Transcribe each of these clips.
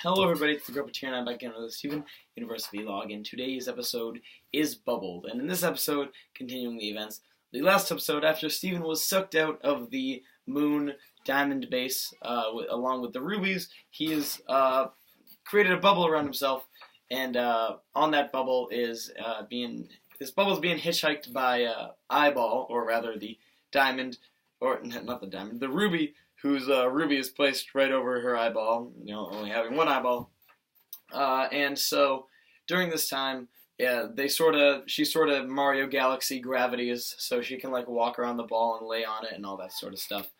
Hello everybody, it's the Group here and I'm back again with the Steven University Log, and today's episode is Bubbled. And in this episode, continuing the events, the last episode, after Steven was sucked out of the Moon Diamond base, along with the rubies, he has created a bubble around himself, and on that bubble is being hitchhiked by Eyeball, or rather the diamond, or not the diamond, the ruby, whose ruby is placed right over her eyeball, only having one eyeball. And so during this time, she sort of Mario Galaxy gravities, so she can walk around the ball and lay on it and all that sort of stuff.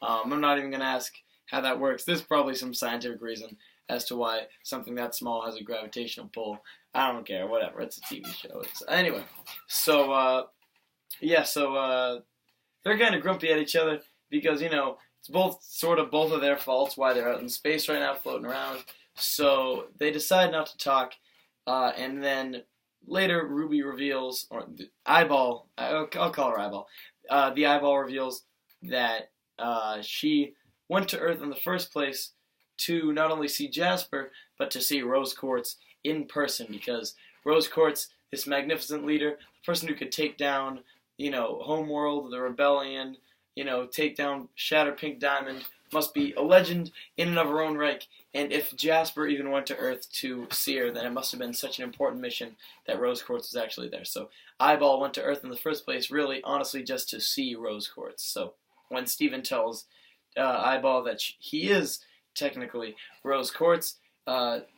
I'm not even going to ask how that works. There's probably some scientific reason as to why something that small has a gravitational pull. I don't care, whatever, it's a TV show. Anyway, so they're kind of grumpy at each other because, it's both of their faults why they're out in space right now floating around. So they decide not to talk, and then later Ruby reveals, or the Eyeball, I'll call her Eyeball, the Eyeball reveals that she went to Earth in the first place to not only see Jasper, but to see Rose Quartz in person, because Rose Quartz, this magnificent leader, the person who could take down, Homeworld, the Rebellion, take down Shatter Pink Diamond, must be a legend in and of her own right. And if Jasper even went to Earth to see her, then it must have been such an important mission that Rose Quartz was actually there. So Eyeball went to Earth in the first place, really, honestly, just to see Rose Quartz. So when Steven tells Eyeball that he is technically Rose Quartz,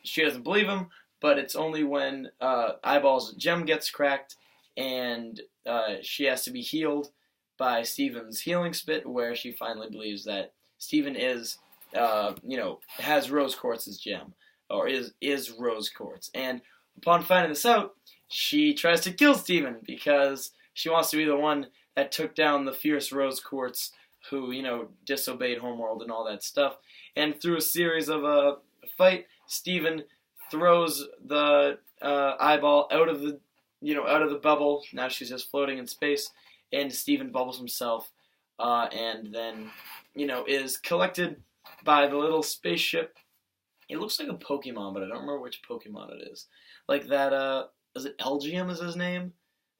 she doesn't believe him, but it's only when Eyeball's gem gets cracked and she has to be healed by Steven's healing spit, where she finally believes that Steven is, has Rose Quartz's gem, or is Rose Quartz. And upon finding this out, she tries to kill Steven because she wants to be the one that took down the fierce Rose Quartz who, disobeyed Homeworld and all that stuff. And through a series of a fight, Steven throws the Eyeball out of the bubble. Now she's just floating in space. And Steven bubbles himself, and then, is collected by the little spaceship. It looks like a Pokemon, but I don't remember which Pokemon it is. Like that, is it Elgium is his name?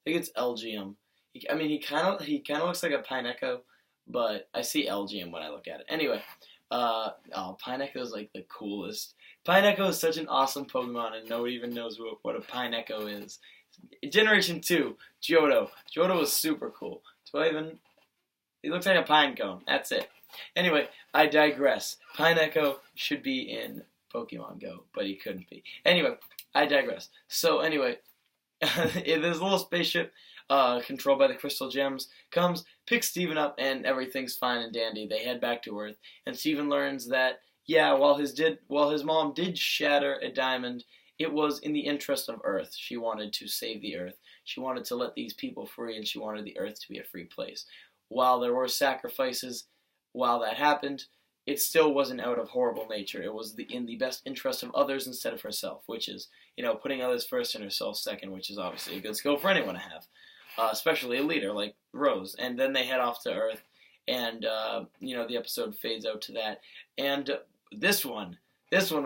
I think it's Elgium. He kind of looks like a Pineco, but I see Elgium when I look at it. Anyway, Pineco is like the coolest. Pineco is such an awesome Pokemon, and nobody even knows what a Pineco is. Generation 2, Johto. Johto was super cool. He looks like a pine cone. That's it. Anyway, I digress. Pineco should be in Pokemon Go, but he couldn't be. Anyway, I digress. So anyway, this little spaceship, controlled by the crystal gems, comes, picks Steven up, and everything's fine and dandy. They head back to Earth, and Steven learns that, while his mom did shatter a diamond, it was in the interest of Earth. She wanted to save the Earth. She wanted to let these people free, and she wanted the Earth to be a free place. While there were sacrifices while that happened, it still wasn't out of horrible nature. It was in the best interest of others instead of herself, which is, putting others first and herself second, which is obviously a good skill for anyone to have, especially a leader like Rose. And then they head off to Earth, and, the episode fades out to that. And this one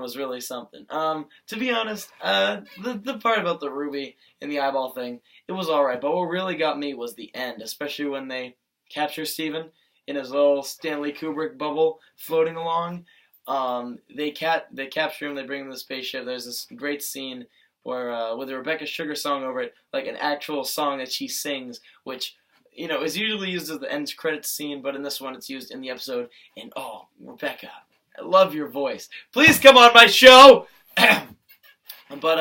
was really something. To be honest, the part about the Ruby and the Eyeball thing, it was alright, but what really got me was the end, especially when they capture Steven in his little Stanley Kubrick bubble floating along. They capture him, they bring him to the spaceship. There's this great scene where, with a Rebecca Sugar song over it, like an actual song that she sings, which, is usually used as the end credits scene, but in this one it's used in the episode, and Rebecca, I love your voice. Please come on my show. But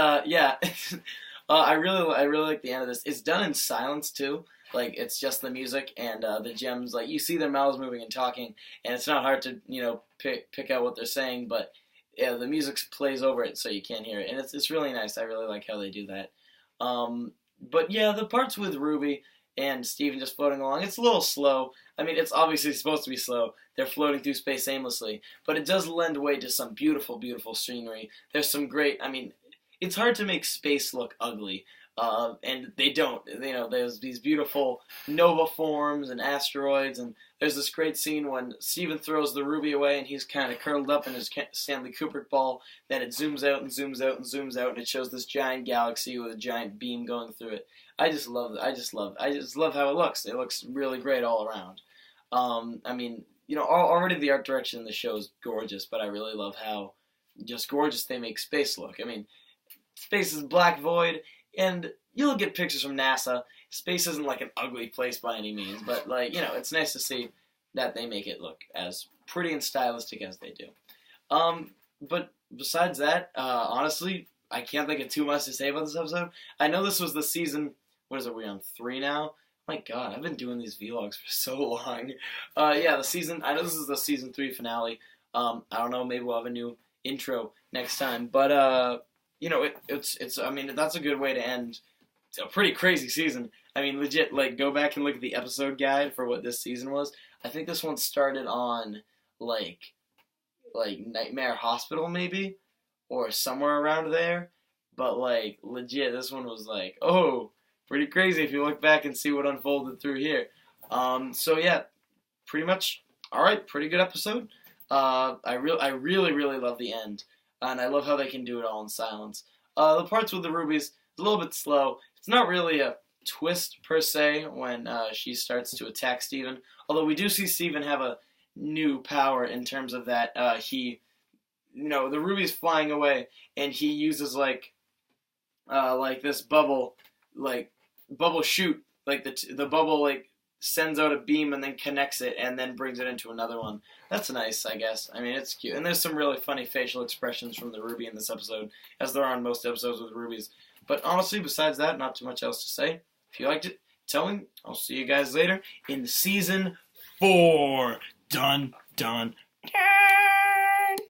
I really like the end of this. It's done in silence too. It's just the music and the gems. You see their mouths moving and talking, and it's not hard to pick out what they're saying. But the music plays over it, so you can't hear it, and it's really nice. I really like how they do that. But the parts with Ruby and Steven just floating along, it's a little slow. It's obviously supposed to be slow. They're floating through space aimlessly. But it does lend way to some beautiful, beautiful scenery. There's some great, it's hard to make space look ugly. And they don't. There's these beautiful nova forms and asteroids, and there's this great scene when Steven throws the ruby away and he's kind of curled up in his Stanley Kubrick ball. Then it zooms out and zooms out and zooms out, and it shows this giant galaxy with a giant beam going through it. I just love how it looks. It looks really great all around. Already the art direction in the show is gorgeous, but I really love how just gorgeous they make space look. I mean, space is black void, and you'll get pictures from NASA. Space isn't like an ugly place by any means, but it's nice to see that they make it look as pretty and stylistic as they do. But besides that, honestly, I can't think of too much to say about this episode. I know this was the season. What is it? We're on 3 now. My God, I've been doing these vlogs for so long. The season. I know this is the season 3 finale. I don't know. Maybe we'll have a new intro next time. But it's. I mean, that's a good way to end a pretty crazy season. I mean, legit. Like, go back and look at the episode guide for what this season was. I think this one started on like Nightmare Hospital, maybe, or somewhere around there. But legit, this one was pretty crazy if you look back and see what unfolded through here. Pretty much, all right, pretty good episode. I really love the end, and I love how they can do it all in silence. The parts with the rubies is a little bit slow. It's not really a twist per se when she starts to attack Steven, although we do see Steven have a new power in terms of that the ruby's flying away, and he uses this bubble shoot, the bubble sends out a beam and then connects it and then brings it into another one. That's nice, I guess. I mean, it's cute. And there's some really funny facial expressions from the ruby in this episode, as there are on most episodes with rubies. But honestly, besides that, not too much else to say. If you liked it, tell me. I'll see you guys later in season 4. Dun, dun, dun.